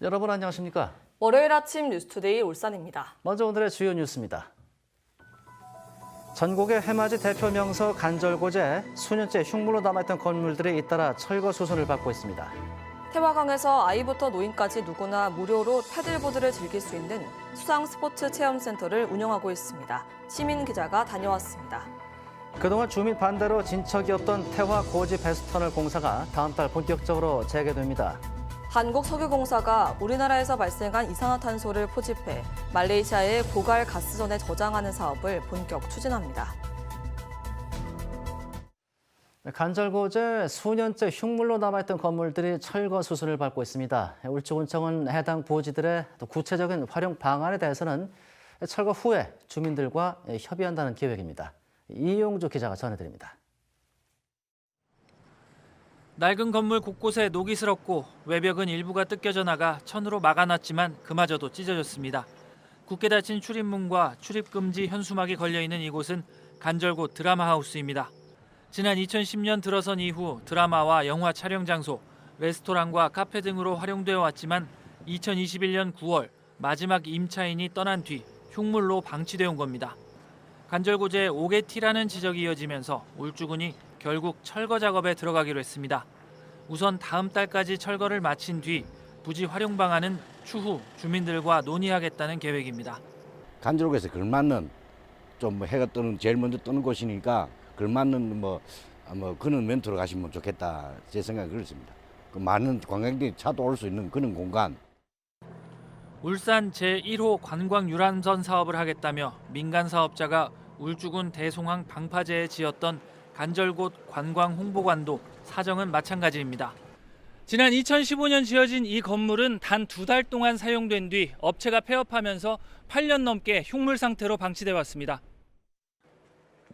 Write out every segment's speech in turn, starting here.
여러분 안녕하십니까? 월요일 아침 뉴스투데이 울산입니다. 먼저 오늘의 주요 뉴스입니다. 전국의 해맞이 대표 명소 간절곶에 수년째 흉물로 남아있던 건물들이 잇따라 철거 수순을 밟고 있습니다. 태화강에서 아이부터 노인까지 누구나 무료로 패들보드를 즐길 수 있는 수상 스포츠 체험센터를 운영하고 있습니다. 시민 기자가 다녀왔습니다. 그동안 주민 반대로 진척이었던 태화 고지 배수터널 공사가 다음 달 본격적으로 재개됩니다. 한국석유공사가 우리나라에서 발생한 이산화탄소를 포집해 말레이시아의 고갈 가스전에 저장하는 사업을 본격 추진합니다. 간절곶에 수년째 흉물로 남아있던 건물들이 철거 수순을 밟고 있습니다. 울주군청은 해당 부지들의 구체적인 활용 방안에 대해서는 철거 후에 주민들과 협의한다는 계획입니다. 이용주 기자가 전해드립니다. 낡은 건물 곳곳에 녹이 슬었고 외벽은 일부가 뜯겨져 나가 천으로 막아놨지만 그마저도 찢어졌습니다. 굳게 닫힌 출입문과 출입금지 현수막이 걸려있는 이곳은 간절곶 드라마하우스입니다. 지난 2010년 들어선 이후 드라마와 영화 촬영 장소, 레스토랑과 카페 등으로 활용되어 왔지만 2021년 9월 마지막 임차인이 떠난 뒤 흉물로 방치되어 온 겁니다. 간절곶에 오개티라는 지적이 이어지면서 울주군이 결국 철거 작업에 들어가기로 했습니다. 우선 다음 달까지 철거를 마친 뒤 부지 활용 방안은 추후 주민들과 논의하겠다는 계획입니다. 간절곶에서 걸맞는 좀 해가 뜨는 제일 먼저 뜨는 곳이니까 걸맞는 그런 멘트로 가시면 좋겠다 제 생각이 그렇습니다. 그 많은 관광객들이 차도 올 수 있는 그런 공간. 울산 제1호 관광유람선 사업을 하겠다며 민간 사업자가 울주군 대송항 방파제에 지었던 간절곶 관광홍보관도 사정은 마찬가지입니다. 지난 2015년 지어진 이 건물은 단 2달 동안 사용된 뒤 업체가 폐업하면서 8년 넘게 흉물 상태로 방치돼 왔습니다.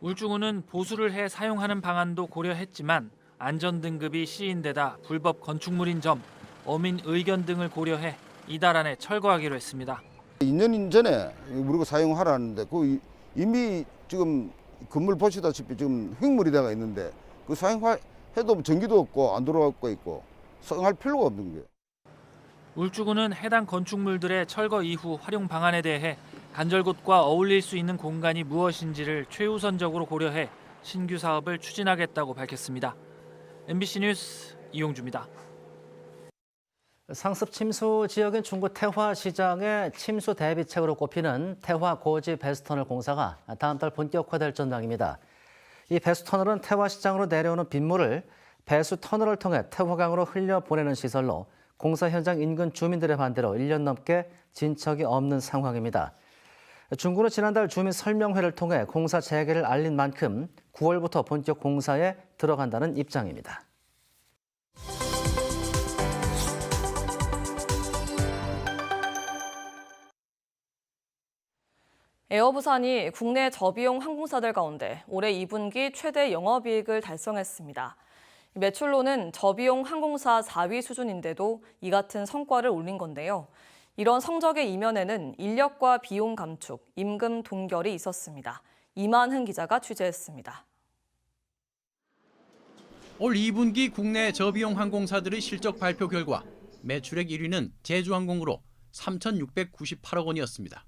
울주군은 보수를 해 사용하는 방안도 고려했지만 안전등급이 C인 데다 불법 건축물인 점, 어민 의견 등을 고려해 이달 안에 철거하기로 했습니다. 2년 전에 우리가 사용하라는데 그 이미 지금 건물 보시다시피 지금 흉물이 되어 있는데 그 사용해도 전기도 없고 안 들어가고 있고 사용할 필요가 없는 거예요. 울주군은 해당 건축물들의 철거 이후 활용 방안에 대해 간절곶과 어울릴 수 있는 공간이 무엇인지를 최우선적으로 고려해 신규 사업을 추진하겠다고 밝혔습니다. MBC 뉴스 이용주입니다. 상습 침수 지역인 중구 태화시장의 침수 대비책으로 꼽히는 태화 고지 배수터널 공사가 다음 달 본격화될 전망입니다. 이 배수터널은 태화시장으로 내려오는 빗물을 배수터널을 통해 태화강으로 흘려보내는 시설로 공사 현장 인근 주민들의 반대로 1년 넘게 진척이 없는 상황입니다. 중구는 지난달 주민 설명회를 통해 공사 재개를 알린 만큼 9월부터 본격 공사에 들어간다는 입장입니다. 에어부산이 국내 저비용 항공사들 가운데 올해 2분기 최대 영업이익을 달성했습니다. 매출로는 저비용 항공사 4위 수준인데도 이 같은 성과를 올린 건데요. 이런 성적의 이면에는 인력과 비용 감축, 임금 동결이 있었습니다. 이만흥 기자가 취재했습니다. 올 2분기 국내 저비용 항공사들의 실적 발표 결과 매출액 1위는 제주항공으로 3,698억 원이었습니다.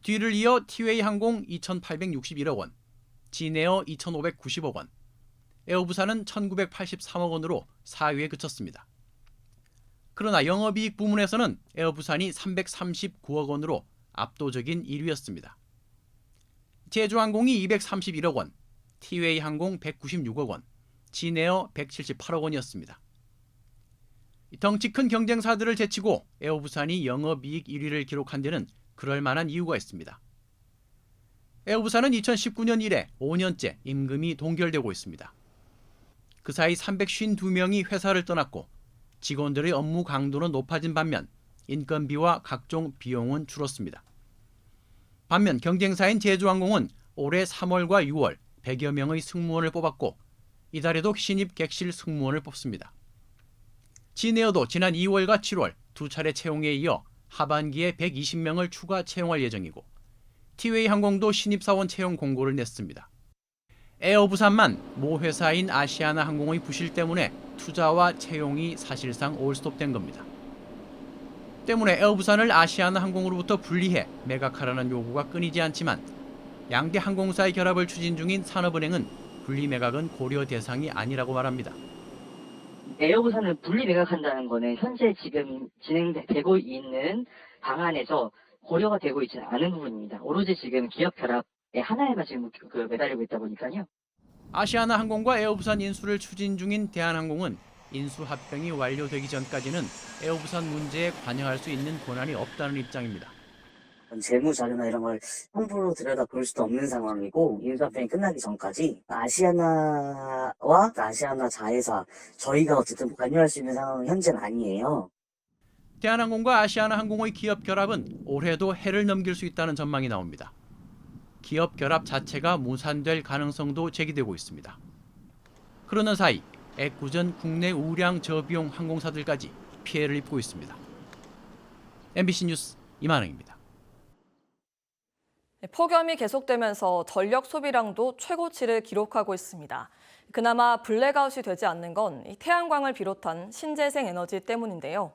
뒤를 이어 티웨이항공 2,861억 원, 진에어 2,590억 원, 에어부산은 1,983억 원으로 4위에 그쳤습니다. 그러나 영업이익 부문에서는 에어부산이 339억 원으로 압도적인 1위였습니다. 제주항공이 231억 원, 티웨이항공 196억 원, 진에어 178억 원이었습니다. 덩치 큰 경쟁사들을 제치고 에어부산이 영업이익 1위를 기록한 데는 그럴 만한 이유가 있습니다. 에어부산은 2019년 이래 5년째 임금이 동결되고 있습니다. 그 사이 352명이 회사를 떠났고 직원들의 업무 강도는 높아진 반면 인건비와 각종 비용은 줄었습니다. 반면 경쟁사인 제주항공은 올해 3월과 6월 100여 명의 승무원을 뽑았고 이달에도 신입 객실 승무원을 뽑습니다. 진에어도 지난 2월과 7월 두 차례 채용에 이어 하반기에 120명을 추가 채용할 예정이고 티웨이 항공도 신입사원 채용 공고를 냈습니다. 에어부산만 모 회사인 아시아나 항공의 부실 때문에 투자와 채용이 사실상 올스톱된 겁니다. 때문에 에어부산을 아시아나항공으로부터 분리해 매각하라는 요구가 끊이지 않지만 양대 항공사의 결합을 추진 중인 산업은행은 분리 매각은 고려 대상이 아니라고 말합니다. 에어부산을 분리 매각한다는 거는 현재 지금 진행되고 있는 방안에서 고려가 되고 있지는 않은 부분입니다. 오로지 지금 기업 결합의 하나에만 지금 매달리고 있다 보니까요. 아시아나항공과 에어부산 인수를 추진 중인 대한항공은 인수 합병이 완료되기 전까지는 에어부산 문제에 관여할 수 있는 권한이 없다는 입장입니다. 재무 자료나 이런 걸 함부로 들여다볼 수도 없는 상황이고 인수합병이 끝나기 전까지 아시아나와 아시아나 자회사 저희가 어쨌든 관여할 수 있는 상황은 현재는 아니에요. 대한항공과 아시아나항공의 기업 결합은 올해도 해를 넘길 수 있다는 전망이 나옵니다. 기업 결합 자체가 무산될 가능성도 제기되고 있습니다. 그러는 사이 애꿎은 국내 우량 저비용 항공사들까지 피해를 입고 있습니다. MBC 뉴스 이만흥입니다. 폭염이 계속되면서 전력 소비량도 최고치를 기록하고 있습니다. 그나마 블랙아웃이 되지 않는 건 태양광을 비롯한 신재생 에너지 때문인데요.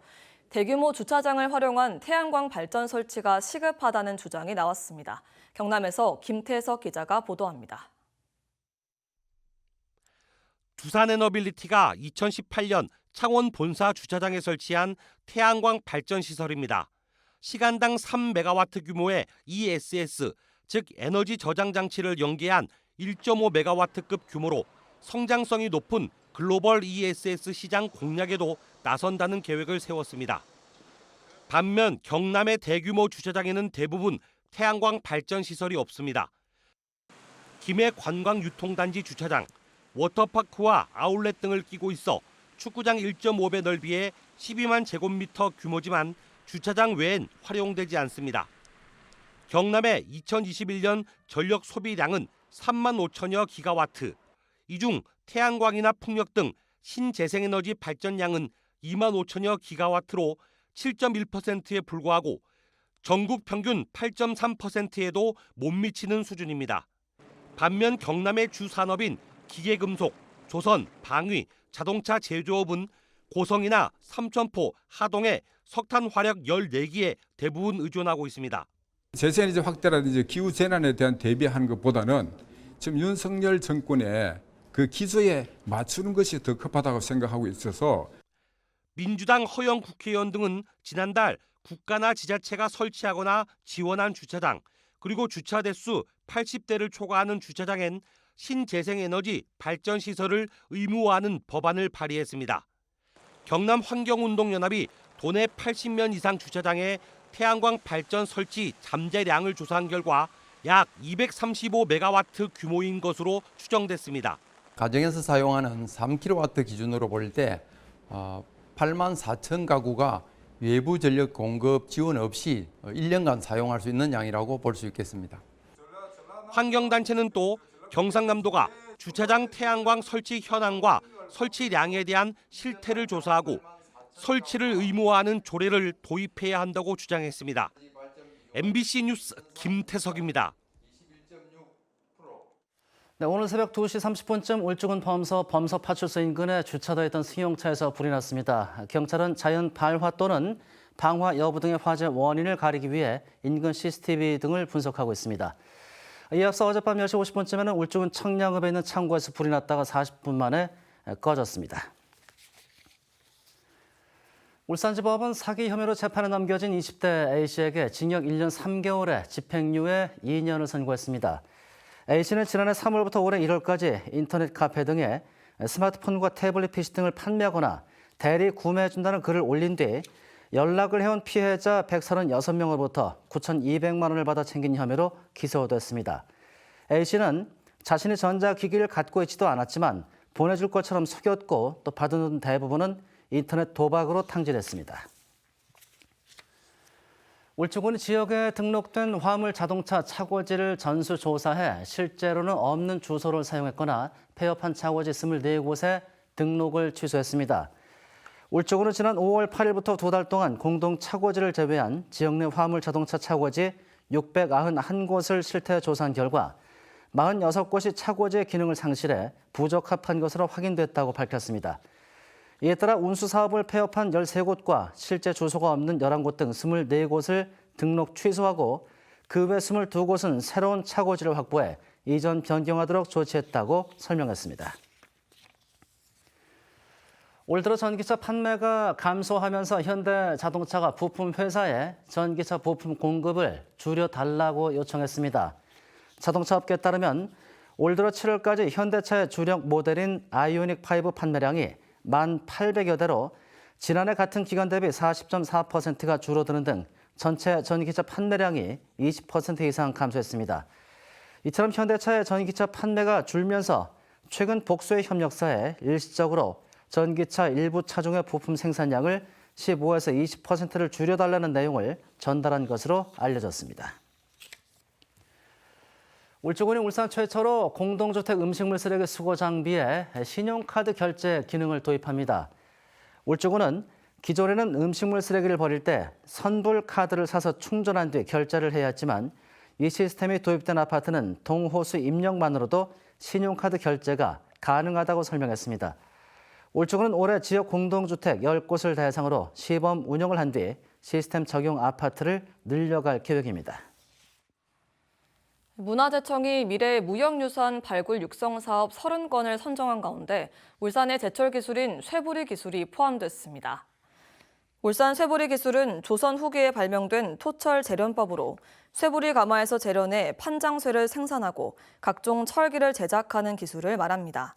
대규모 주차장을 활용한 태양광 발전 설치가 시급하다는 주장이 나왔습니다. 경남에서 김태석 기자가 보도합니다. 두산에너빌리티가 2018년 창원 본사 주차장에 설치한 태양광 발전 시설입니다. 시간당 3메가와트 규모의 ESS, 즉 에너지 저장 장치를 연계한 1.5메가와트급 규모로 성장성이 높은 글로벌 ESS 시장 공략에도 나선다는 계획을 세웠습니다. 반면 경남의 대규모 주차장에는 대부분 태양광 발전 시설이 없습니다. 김해 관광유통단지 주차장, 워터파크와 아울렛 등을 끼고 있어 축구장 1.5배 넓이에 12만 제곱미터 규모지만 주차장 외엔 활용되지 않습니다. 경남의 2021년 전력 소비량은 3만 5천여 기가와트, 이 중 태양광이나 풍력 등 신재생에너지 발전량은 2만 5천여 기가와트로 7.1%에 불과하고 전국 평균 8.3%에도 못 미치는 수준입니다. 반면 경남의 주 산업인 기계금속, 조선, 방위, 자동차 제조업은 고성이나 삼천포, 하동의 석탄 화력 14기에 대부분 의존하고 있습니다. 재생에너지 확대라든지 기후 재난에 대한 대비하는 것보다는 지금 윤석열 정권의 그 기조에 맞추는 것이 더 급하다고 생각하고 있어서 민주당 허영 국회의원 등은 지난달 국가나 지자체가 설치하거나 지원한 주차장, 그리고 주차 대수 80대를 초과하는 주차장엔 신재생에너지 발전 시설을 의무화하는 법안을 발의했습니다. 경남 환경운동연합이 도내 80면 이상 주차장에 태양광 발전 설치 잠재량을 조사한 결과 약 235메가와트 규모인 것으로 추정됐습니다. 가정에서 사용하는 3kW 기준으로 볼 때 8만 4천 가구가 외부 전력 공급 지원 없이 1년간 사용할 수 있는 양이라고 볼 수 있겠습니다. 환경단체는 또 경상남도가 주차장 태양광 설치 현황과 설치량에 대한 실태를 조사하고 설치를 의무화하는 조례를 도입해야 한다고 주장했습니다. MBC 뉴스 김태석입니다. 네, 오늘 새벽 2시 30분쯤 울주군 범서 파출소 인근에 주차되어 있던 승용차에서 불이 났습니다. 경찰은 자연 발화 또는 방화 여부 등의 화재 원인을 가리기 위해 인근 CCTV 등을 분석하고 있습니다. 이에 앞서 어젯밤 10시 50분쯤에는 울주군 청량읍에 있는 창고에서 불이 났다가 40분 만에 꺼졌습니다. 울산지법은 사기 혐의로 재판에 넘겨진 20대 A씨에게 징역 1년 3개월에 집행유예 2년을 선고했습니다. A씨는 지난해 3월부터 올해 1월까지 인터넷 카페 등에 스마트폰과 태블릿 PC 등을 판매하거나 대리 구매해준다는 글을 올린 뒤 연락을 해온 피해자 136명으로부터 9,200만 원을 받아 챙긴 혐의로 기소됐습니다. A씨는 자신이 전자기기를 갖고 있지도 않았지만 보내줄 것처럼 속였고 또 받은 돈 대부분은 인터넷 도박으로 탕진했습니다. 울주군 지역에 등록된 화물 자동차 차고지를 전수조사해 실제로는 없는 주소를 사용했거나 폐업한 차고지 24곳에 등록을 취소했습니다. 울주군은 지난 5월 8일부터 2달 동안 공동 차고지를 제외한 지역 내 화물 자동차 차고지 691곳을 실태 조사한 결과 46곳이 차고지의 기능을 상실해 부적합한 것으로 확인됐다고 밝혔습니다. 이에 따라 운수 사업을 폐업한 13곳과 실제 주소가 없는 11곳 등 24곳을 등록 취소하고 그 외 22곳은 새로운 차고지를 확보해 이전 변경하도록 조치했다고 설명했습니다. 올 들어 전기차 판매가 감소하면서 현대자동차가 부품 회사에 전기차 부품 공급을 줄여달라고 요청했습니다. 자동차 업계에 따르면 올 들어 7월까지 현대차의 주력 모델인 아이오닉 5 판매량이 1,800여 대로 지난해 같은 기간 대비 40.4%가 줄어드는 등 전체 전기차 판매량이 20% 이상 감소했습니다. 이처럼 현대차의 전기차 판매가 줄면서 최근 복수의 협력사에 일시적으로 전기차 일부 차종의 부품 생산량을 15에서 20%를 줄여달라는 내용을 전달한 것으로 알려졌습니다. 울주군이 울산 최초로 공동주택 음식물 쓰레기 수거 장비에 신용카드 결제 기능을 도입합니다. 울주군은 기존에는 음식물 쓰레기를 버릴 때 선불 카드를 사서 충전한 뒤 결제를 해야 했지만 이 시스템이 도입된 아파트는 동호수 입력만으로도 신용카드 결제가 가능하다고 설명했습니다. 울주군은 올해 지역 공동주택 10곳을 대상으로 시범 운영을 한 뒤 시스템 적용 아파트를 늘려갈 계획입니다. 문화재청이 미래 무형유산 발굴 육성 사업 30건을 선정한 가운데 울산의 제철 기술인 쇠부리 기술이 포함됐습니다. 울산 쇠부리 기술은 조선 후기에 발명된 토철 재련법으로 쇠부리 가마에서 재련해 판장쇠를 생산하고 각종 철기를 제작하는 기술을 말합니다.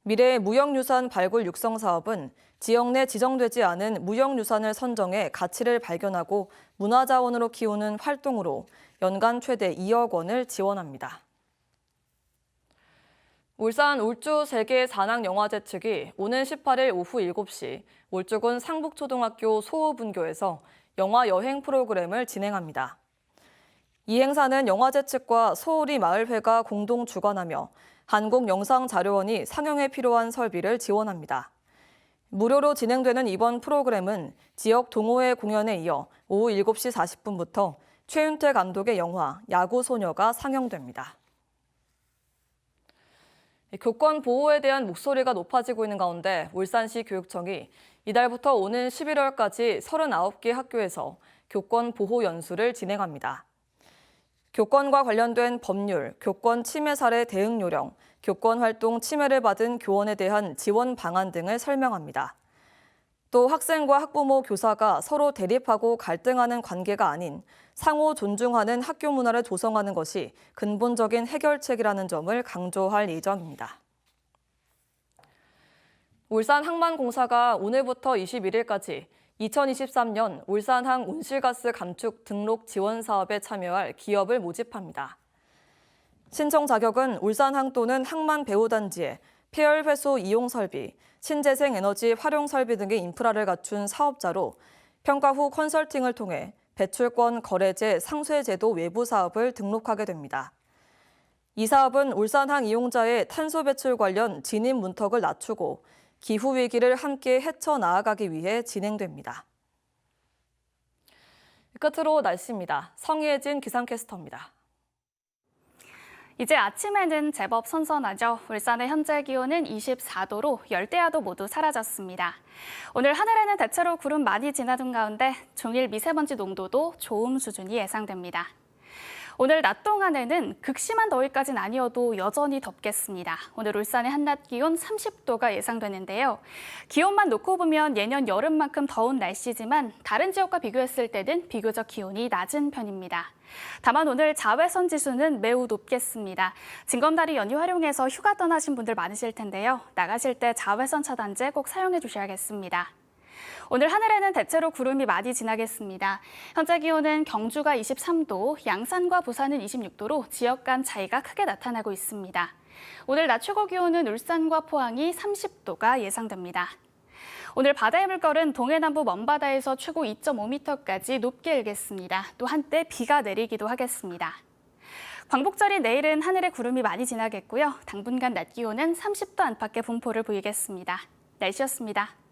미래 무형유산 발굴 육성 사업은 지역 내 지정되지 않은 무형유산을 선정해 가치를 발견하고 문화자원으로 키우는 활동으로 연간 최대 2억 원을 지원합니다. 울산 울주 세계 산악영화제 측이 오는 18일 오후 7시 울주군 상북초등학교 소호분교에서 영화 여행 프로그램을 진행합니다. 이 행사는 영화제 측과 소우리 마을회가 공동 주관하며 한국영상자료원이 상영에 필요한 설비를 지원합니다. 무료로 진행되는 이번 프로그램은 지역 동호회 공연에 이어 오후 7시 40분부터 최윤태 감독의 영화 야구소녀가 상영됩니다. 교권 보호에 대한 목소리가 높아지고 있는 가운데 울산시 교육청이 이달부터 오는 11월까지 39개 학교에서 교권 보호 연수를 진행합니다. 교권과 관련된 법률, 교권 침해 사례 대응 요령, 교권 활동 침해를 받은 교원에 대한 지원 방안 등을 설명합니다. 또 학생과 학부모, 교사가 서로 대립하고 갈등하는 관계가 아닌 상호 존중하는 학교 문화를 조성하는 것이 근본적인 해결책이라는 점을 강조할 예정입니다. 울산항만공사가 오늘부터 21일까지 2023년 울산항 온실가스 감축 등록 지원 사업에 참여할 기업을 모집합니다. 신청 자격은 울산항 또는 항만배후단지에 폐열회수 이용 설비, 신재생 에너지 활용 설비 등의 인프라를 갖춘 사업자로 평가 후 컨설팅을 통해 배출권 거래제 상쇄제도 외부 사업을 등록하게 됩니다. 이 사업은 울산항 이용자의 탄소 배출 관련 진입 문턱을 낮추고 기후 위기를 함께 헤쳐나아가기 위해 진행됩니다. 끝으로 날씨입니다. 성희애진 기상캐스터입니다. 이제 아침에는 제법 선선하죠. 울산의 현재 기온은 24도로 열대야도 모두 사라졌습니다. 오늘 하늘에는 대체로 구름 많이 지나는 가운데 종일 미세먼지 농도도 좋음 수준이 예상됩니다. 오늘 낮 동안에는 극심한 더위까지는 아니어도 여전히 덥겠습니다. 오늘 울산의 한낮 기온 30도가 예상되는데요. 기온만 놓고 보면 예년 여름만큼 더운 날씨지만 다른 지역과 비교했을 때는 비교적 기온이 낮은 편입니다. 다만 오늘 자외선 지수는 매우 높겠습니다. 징검다리 연휴 활용해서 휴가 떠나신 분들 많으실 텐데요. 나가실 때 자외선 차단제 꼭 사용해 주셔야겠습니다. 오늘 하늘에는 대체로 구름이 많이 지나겠습니다. 현재 기온은 경주가 23도, 양산과 부산은 26도로 지역 간 차이가 크게 나타나고 있습니다. 오늘 낮 최고 기온은 울산과 포항이 30도가 예상됩니다. 오늘 바다의 물결은 동해남부 먼바다에서 최고 2.5m까지 높게 일겠습니다. 또 한때 비가 내리기도 하겠습니다. 광복절인 내일은 하늘에 구름이 많이 지나겠고요. 당분간 낮 기온은 30도 안팎의 분포를 보이겠습니다. 날씨였습니다.